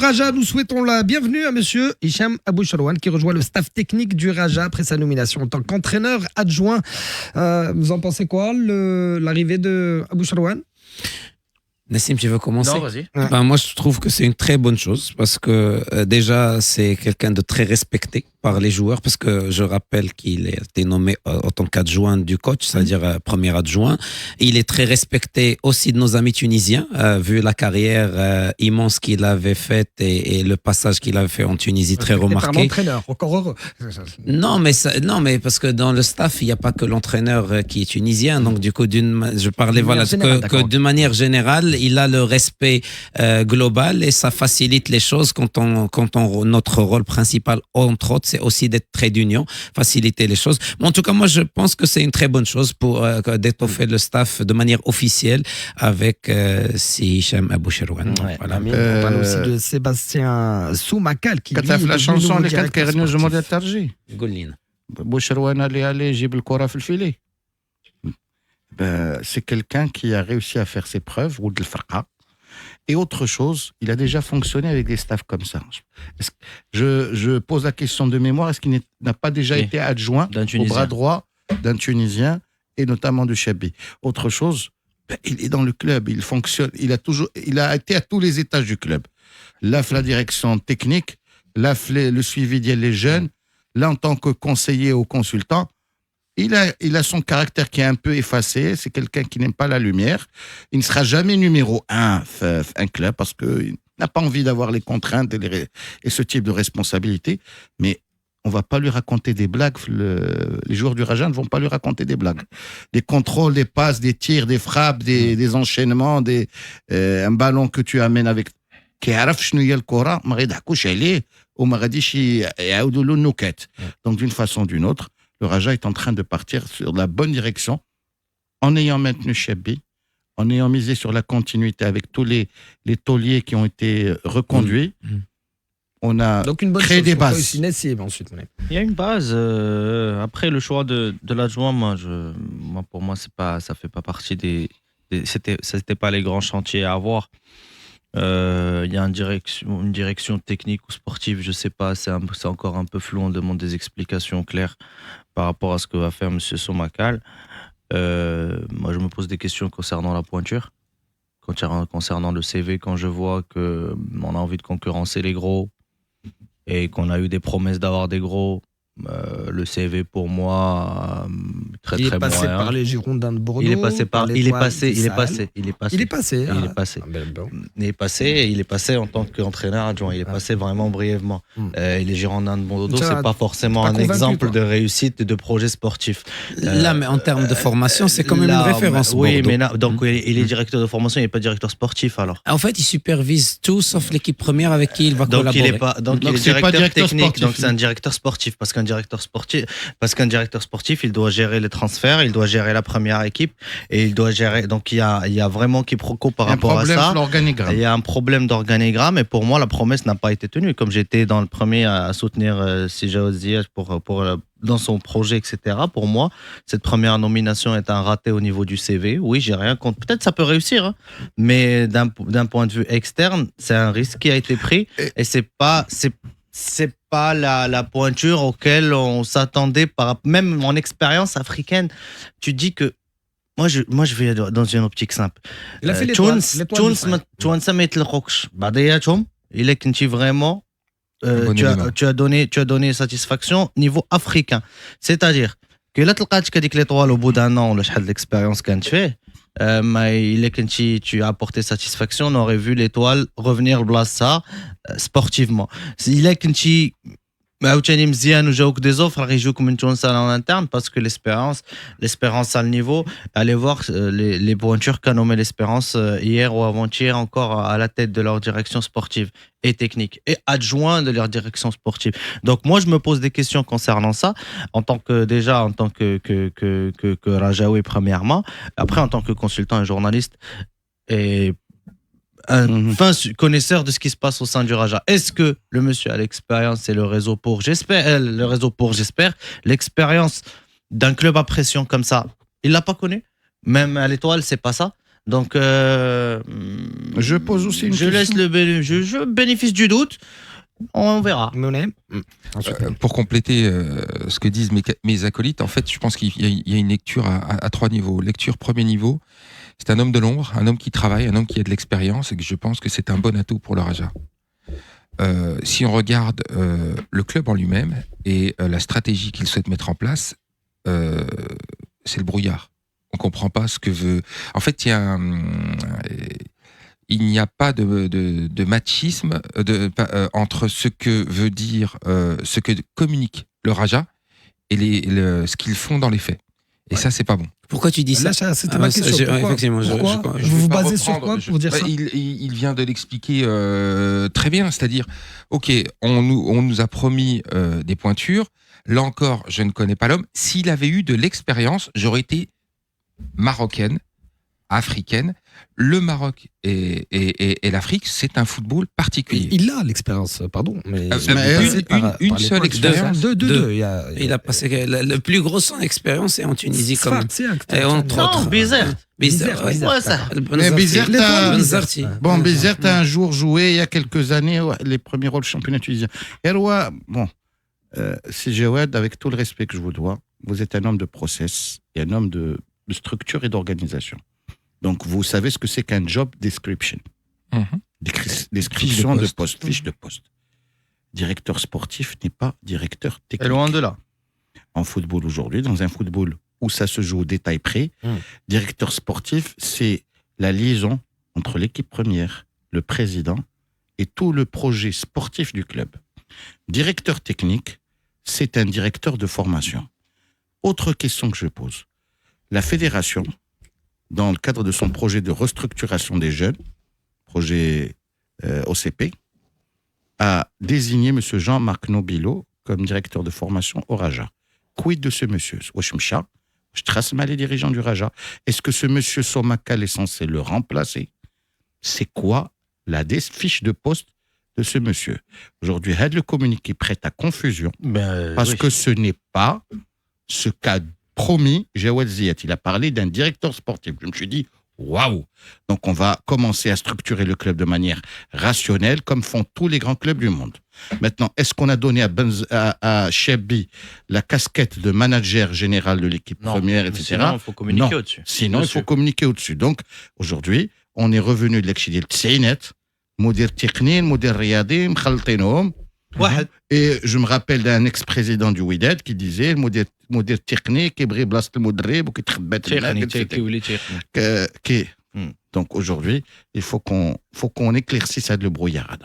Raja, nous souhaitons la bienvenue à monsieur Hicham Aboucharouane qui rejoint le staff technique du Raja après sa nomination en tant qu'entraîneur adjoint. Vous en pensez quoi, l'arrivée de Aboucharouane? Nassim, tu veux commencer? Non, vas-y. Moi, je trouve que c'est une très bonne chose parce que déjà, c'est quelqu'un de très respecté par les joueurs parce que je rappelle qu'il a été nommé en tant qu'adjoint du coach, c'est-à-dire premier adjoint. Il est très respecté aussi de nos amis tunisiens, vu la carrière immense qu'il avait faite et le passage qu'il avait fait en Tunisie très remarqué. Par l'entraîneur, encore heureux. Non, mais parce que dans le staff, il n'y a pas que l'entraîneur qui est tunisien. Donc, du coup, je parlais que de manière générale, il a le respect global et ça facilite les choses notre rôle principal, entre autres, c'est aussi d'être trait d'union, faciliter les choses. Mais en tout cas, moi, je pense que c'est une très bonne chose pour d'étoffer le staff de manière officielle avec Hicham Aboucharouane. Ouais, voilà. On parle aussi de Sébastien Soumakal qui quand tu as fait la chanson les 4 كيغنيو جمهور الترجي قول لنا بوشروان allez جيب الكرة في الفيلي. C'est quelqu'un qui a réussi à faire ses preuves, ou de l'farqa. Et autre chose, il a déjà fonctionné avec des staffs comme ça. Je pose la question de mémoire, est-ce qu'il n'a pas déjà été adjoint au bras droit d'un Tunisien, et notamment de Chabi? Autre chose, il est dans le club, il fonctionne, il a été à tous les étages du club. Là, la direction technique, là, le suivi des jeunes, là, en tant que conseiller ou consultant, il a son caractère qui est un peu effacé. C'est quelqu'un qui n'aime pas la lumière. Il ne sera jamais numéro 1 un club parce qu'il n'a pas envie d'avoir les contraintes et ce type de responsabilité. Mais on ne va pas lui raconter des blagues. Les joueurs du Raja ne vont pas lui raconter des blagues. Des contrôles, des passes, des tirs, des frappes, des enchaînements, un ballon que tu amènes avec... Donc d'une façon ou d'une autre, le Raja est en train de partir sur la bonne direction en ayant maintenu Chabi, en ayant misé sur la continuité avec tous les tauliers qui ont été reconduits. On a donc une bonne créé des bases. Ensuite. Il y a une base. Après, le choix de l'adjoint, pour moi, ça fait pas partie c'était pas les grands chantiers à avoir. Il y a une direction technique ou sportive, je sais pas, c'est encore un peu flou, on demande des explications claires par rapport à ce que va faire M. Soumakal. Moi, je me pose des questions concernant la pointure, concernant le CV, quand je vois qu'on a envie de concurrencer les gros et qu'on a eu des promesses d'avoir des gros. Le CV pour moi très très moyen. Il est passé par les Girondins de Bordeaux. Il est passé en tant qu'entraîneur adjoint. Il est passé vraiment brièvement. Et les Girondins de Bordeaux, c'est pas forcément un exemple de réussite et de projet sportif. Là, mais en termes de formation, c'est quand même une référence. Oui, mais là, donc il est directeur de formation, il n'est pas directeur sportif alors. En fait, il supervise tout sauf l'équipe première avec qui il va collaborer. Donc il est directeur technique, donc c'est un directeur sportif parce qu'un directeur sportif, il doit gérer les transferts, il doit gérer la première équipe et il doit gérer. Donc il y a vraiment quiproquo par rapport à ça. Il y a un problème d'organigramme et pour moi la promesse n'a pas été tenue. Comme j'étais dans le premier à soutenir Sija Ziyech dans son projet, etc. Pour moi, cette première nomination est un raté au niveau du CV. Oui, j'ai rien contre. Peut-être ça peut réussir, hein, mais d'un point de vue externe, c'est un risque qui a été pris et c'est pas la pointure auquel on s'attendait même en expérience africaine. Tu dis que moi je vais dans une optique simple. Il a fait l'étoile. Ça met le roche. Il est quand vraiment tu as donné satisfaction niveau africain. C'est-à-dire que là tu l'étoile au bout d'un an ou l'expérience quand tu fais. Il est quand tu as apporté satisfaction, on aurait vu l'étoile revenir ça sportivement. Il est quand tu عاوتاني مزيان وجاوك des offres يجوك من تونس en interne parce que l'espérance à le niveau. Allez voir les pointures qu'a nommé l'Espérance hier ou avant-hier encore à la tête de leur direction sportive et technique et adjoint de leur direction sportive. Donc moi je me pose des questions concernant ça en tant que Rajaoui premièrement, après en tant que consultant et journaliste et un fin connaisseur de ce qui se passe au sein du Raja. Est-ce que le monsieur a l'expérience et le réseau pour, j'espère, l'expérience d'un club à pression comme ça, il l'a pas connu. Même à l'Étoile, c'est pas ça. Donc, je pose aussi une question. Laisse je bénéfice du doute. On verra. Pour compléter ce que disent mes acolytes, en fait, je pense qu'il y a une lecture à 3 niveaux. Lecture premier niveau, c'est un homme de l'ombre, un homme qui travaille, un homme qui a de l'expérience, et que je pense que c'est un bon atout pour le Raja. Si on regarde le club en lui-même et la stratégie qu'il souhaite mettre en place, c'est le brouillard. On comprend pas ce que veut. En fait, il n'y a pas de machisme entre ce que veut dire, ce que communique le Raja et ce qu'ils font dans les faits. Et ça, c'est pas bon. Pourquoi tu dis ça? Là, c'était ma question. Effectivement, pourquoi vous vous basez sur quoi pour dire ça? Il vient de l'expliquer très bien. C'est-à-dire, ok, on nous a promis des pointures. Là encore, je ne connais pas l'homme. S'il avait eu de l'expérience, j'aurais été marocaine, africaine. Le Maroc et l'Afrique, c'est un football particulier. Il a l'expérience, pardon. Mais une seule expérience. Deux. Il a passé le plus gros son expérience est en Tunisie quand même. Et entre autres. Bizerte. Bizerte a un jour joué il y a quelques années les premiers rôles championnat tunisien. Et c'est Jawad, avec tout le respect que je vous dois, vous êtes un homme de process et un homme de structure et d'organisation. Donc, vous savez ce que c'est qu'un job description. Description de poste, fiche de poste. Directeur sportif n'est pas directeur technique. Et loin de là. En football aujourd'hui, dans un football où ça se joue au détail près, directeur sportif, c'est la liaison entre l'équipe première, le président et tout le projet sportif du club. Directeur technique, c'est un directeur de formation. Autre question que je pose. La fédération, dans le cadre de son projet de restructuration des jeunes, projet OCP, a désigné M. Jean-Marc Nobilo comme directeur de formation au Raja. Quid de ce monsieur? Je trace mal les dirigeants du Raja. Est-ce que ce monsieur Somakal est censé le remplacer? C'est quoi la fiche de poste de ce monsieur? Aujourd'hui, le communiqué prête à confusion parce que ce n'est pas ce qu'a promis Jawad Ziyat. Il a parlé d'un directeur sportif. Je me suis dit, waouh! Donc, on va commencer à structurer le club de manière rationnelle, comme font tous les grands clubs du monde. Maintenant, est-ce qu'on a donné à Chebbi la casquette de manager général de l'équipe première, etc. Sinon, il faut communiquer au-dessus. Sinon, il faut communiquer au-dessus. Donc, aujourd'hui, on est revenu de l'exchidil Tseinet, modèle technique, modèle riadi, mkhaltenoum. Et je me rappelle d'un ex-président du Wydad qui disait le modèle technique, qui brille blast le modrib ou qui trbet le. Donc aujourd'hui, il faut qu'on éclaircisse ça de le brouillard.